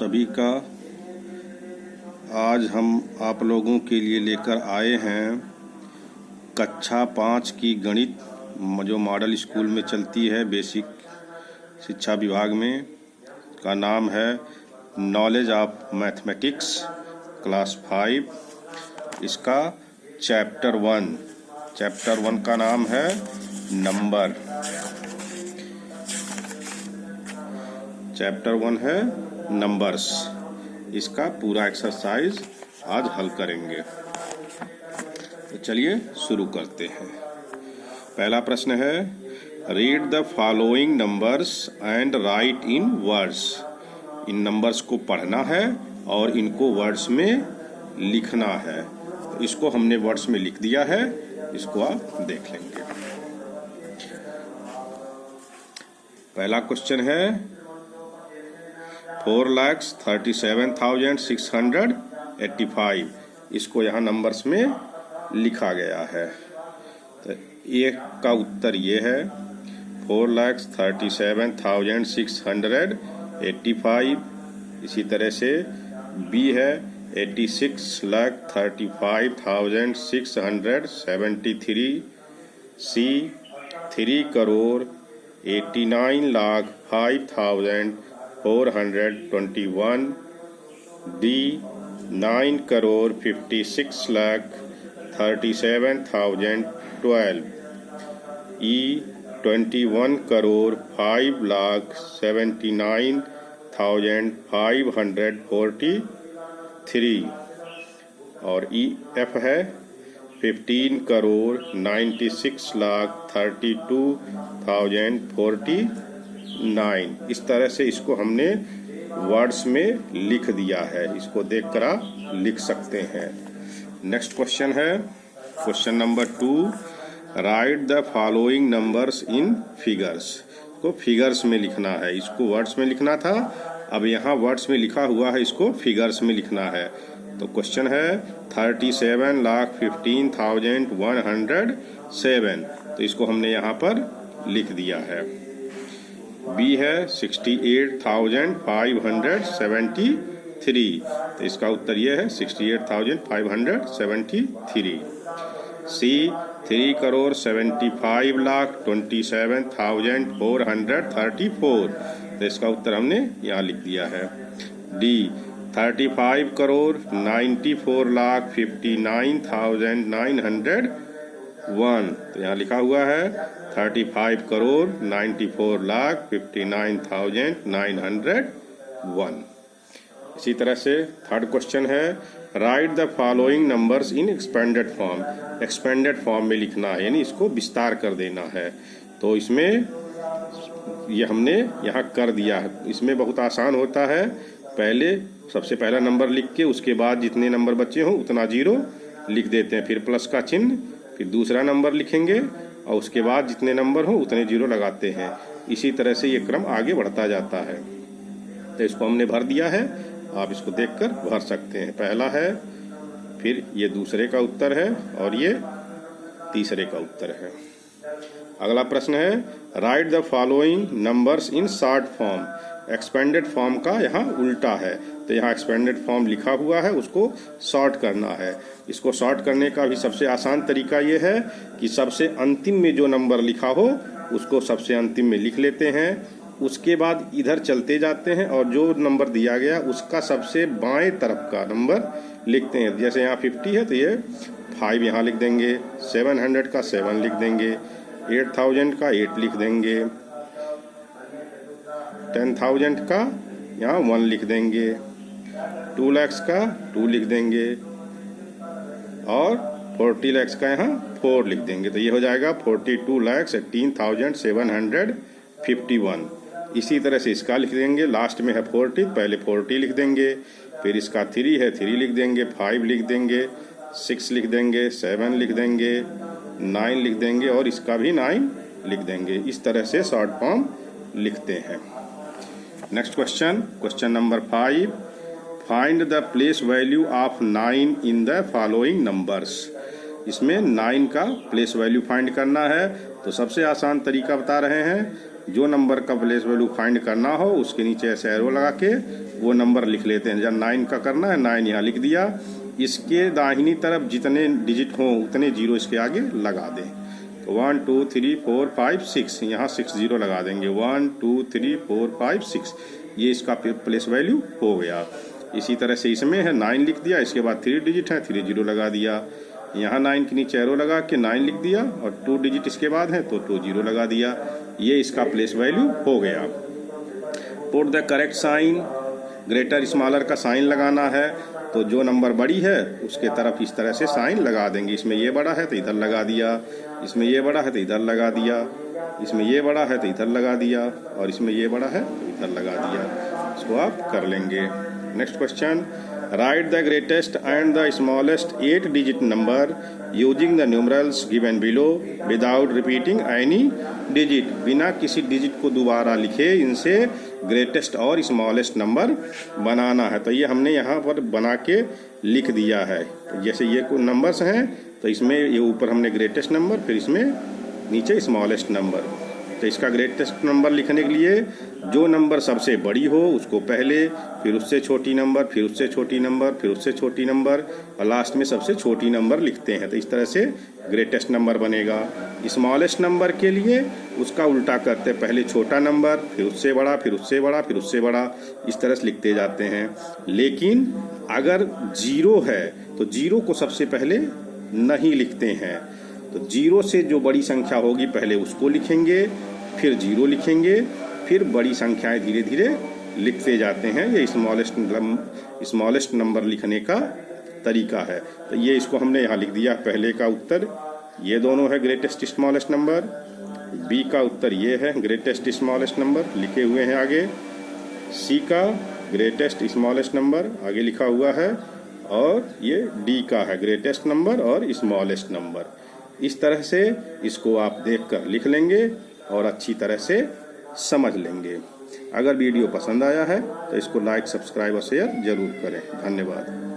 सभी का। आज हम आप लोगों के लिए लेकर आए हैं कक्षा 5 की गणित जो मॉडल स्कूल में चलती है, बेसिक शिक्षा विभाग में। का नाम है नॉलेज ऑफ मैथमेटिक्स क्लास 5। इसका चैप्टर 1 का नाम है नंबर। चैप्टर 1 है नंबर्स। इसका पूरा एक्सरसाइज आज हल करेंगे। तो चलिए शुरू करते हैं। पहला प्रश्न है, read the following numbers and right in words. In numbers को पढ़ना है और इनको वर्ड्स में लिखना है। तो इसको हमने वर्ड्स में लिख दिया है, इसको आप देख लेंगे। पहला क्वेश्चन है 4,37,685। इसको यहाँ नंबर्स में लिखा गया है। तो एक का उत्तर ये है 4,37,685। इसी तरह से बी है 86,35,673। सी 3,89,05,421। डी 9,56,37,012। ई 21,05,79,543। और ई एफ है 15,96,32,049। इस तरह से इसको हमने वर्ड्स में लिख दिया है। इसको देखकर आप लिख सकते हैं। नेक्स्ट क्वेश्चन है question number 2, right the following numbers in figures. इसको फिगर्स में लिखना है। इसको वर्ड्स में लिखना था, अब यहाँ वर्ड्स में लिखा हुआ है, इसको फिगर्स में लिखना है। तो क्वेश्चन है 37,15,107। तो इसको हमने यहाँ पर लिख दिया है। बी है 68,573। तो इसका उत्तर ये है 68,573। सी 3,75,27,434। तो इसका उत्तर हमने यहाँ लिख दिया है। डी 35,94,59,901। तो यहाँ लिखा हुआ है 35,94,59,901। इसी तरह से थर्ड क्वेश्चन है, right the following numbers in expanded form. Expanded form में लिखना है, यानी इसको विस्तार कर देना है। तो इसमें ये हमने यहाँ कर दिया है। इसमें बहुत आसान होता है। पहले सबसे पहला नंबर लिख के उसके बाद जितने नंबर बचे हों उतना जीरो लिख देते हैं, फिर प्लस का चिन्ह, फिर दूसरा नंबर लिखेंगे और उसके बाद जितने नंबर हों उतने जीरो लगाते हैं। इसी तरह से ये क्रम आगे बढ़ता जाता है। तो इसको हमने भर दिया है, आप इसको देखकर भर सकते हैं। पहला है, फिर ये दूसरे का उत्तर है और ये तीसरे का उत्तर है। अगला प्रश्न है, right the following numbers in short form. Expanded form का यहाँ उल्टा है। तो यहाँ एक्सपेंडेड फॉर्म लिखा हुआ है, उसको शॉर्ट करना है। इसको शॉर्ट करने का भी सबसे आसान तरीका ये है कि सबसे अंतिम में जो नंबर लिखा हो उसको सबसे अंतिम में लिख लेते हैं। उसके बाद इधर चलते जाते हैं और जो नंबर दिया गया उसका सबसे बाएं तरफ का नंबर लिखते हैं। जैसे यहाँ 50 है तो ये 5 यहाँ लिख देंगे, 700 का 7 लिख देंगे, 8000 का 8 लिख देंगे, 10,000 का यहाँ 1 लिख देंगे, 2 lakhs का 2 लिख देंगे और 40 lakhs का यहाँ 4 लिख देंगे। तो ये हो जाएगा 42,18,751। इसी तरह से इसका लिख देंगे। लास्ट में है 40, पहले 40 लिख देंगे, फिर इसका 3 है 3 लिख देंगे, 5 लिख देंगे, 6 लिख देंगे, 7 लिख देंगे, 9 लिख देंगे और इसका भी 9 लिख देंगे। इस तरह से शॉर्ट फॉर्म लिखते हैं। Next question number 5, find the place value of 9 in the following numbers. इसमें 9 का प्लेस वैल्यू फाइंड करना है। तो सबसे आसान तरीका बता रहे हैं, जो नंबर का प्लेस वैल्यू फाइंड करना हो उसके नीचे ऐसे एरो लगा के वो नंबर लिख लेते हैं। जब 9 का करना है 9 यहाँ लिख दिया, इसके दाहिनी तरफ जितने डिजिट हों उतने जीरो इसके आगे लगा दें। तो 1 2 3 4 5 6 यहाँ 6 जीरो लगा देंगे। 1 2 3 4 5 6 ये इसका प्लेस वैल्यू हो गया। इसी तरह से इसमें है 9 लिख दिया, इसके बाद 3 डिजिट है 3 जीरो लगा दिया। यहाँ 9 के नीचे एरो लगा के 9 लिख दिया और 2 डिजिट इसके बाद है तो 2 जीरो लगा दिया। ये इसका प्लेस वैल्यू हो गया। Put the correct sign, greater smaller का साइन लगाना है तो जो नंबर बड़ी है उसके तरफ इस तरह से साइन लगा देंगे। इसमें ये बड़ा है तो इधर लगा दिया, इसमें ये बड़ा है तो इधर लगा दिया, इसमें ये बड़ा है तो इधर लगा दिया और इसमें ये बड़ा है तो इधर लगा दिया। इसको आप कर लेंगे। Next question, right the greatest and the smallest 8 digit number using the numerals given below without repeating any digit. बिना किसी डिजिट को दोबारा लिखे इनसे ग्रेटेस्ट और स्मॉलेस्ट नंबर बनाना है। तो ये हमने यहाँ पर बना के लिख दिया है। जैसे ये कुछ नंबर्स हैं तो इसमें ये ऊपर हमने ग्रेटेस्ट नंबर, फिर इसमें नीचे स्मॉलेस्ट नंबर। तो इसका ग्रेटेस्ट नंबर लिखने के लिए जो नंबर सबसे बड़ी हो उसको पहले, फिर उससे छोटी नंबर, फिर उससे छोटी नंबर, फिर उससे छोटी नंबर और लास्ट में सबसे छोटी नंबर लिखते हैं। तो इस तरह से ग्रेटेस्ट नंबर बनेगा। स्मॉलेस्ट नंबर के लिए उसका उल्टा करते, पहले छोटा नंबर, फिर उससे बड़ा, फिर उससे बड़ा, फिर उससे बड़ा, इस तरह से लिखते जाते हैं। लेकिन अगर जीरो है तो जीरो को सबसे पहले नहीं लिखते हैं। तो जीरो से जो बड़ी संख्या होगी पहले उसको लिखेंगे, फिर जीरो लिखेंगे, फिर बड़ी संख्याएं धीरे धीरे लिखते जाते हैं। ये स्मॉलेस्ट नंबर लिखने का तरीका है। तो ये इसको हमने यहाँ लिख दिया। पहले का उत्तर ये दोनों है ग्रेटेस्ट स्मॉलेस्ट नंबर, बी का उत्तर ये है ग्रेटेस्ट स्मॉलेस्ट नंबर लिखे हुए हैं आगे, सी का ग्रेटेस्ट स्मॉलेस्ट नंबर आगे लिखा हुआ है और ये डी का है ग्रेटेस्ट नंबर और स्मॉलेस्ट नंबर। इस तरह से इसको आप देखकर लिख लेंगे और अच्छी तरह से समझ लेंगे। अगर वीडियो पसंद आया है तो इसको लाइक, सब्सक्राइब और शेयर जरूर करें। धन्यवाद।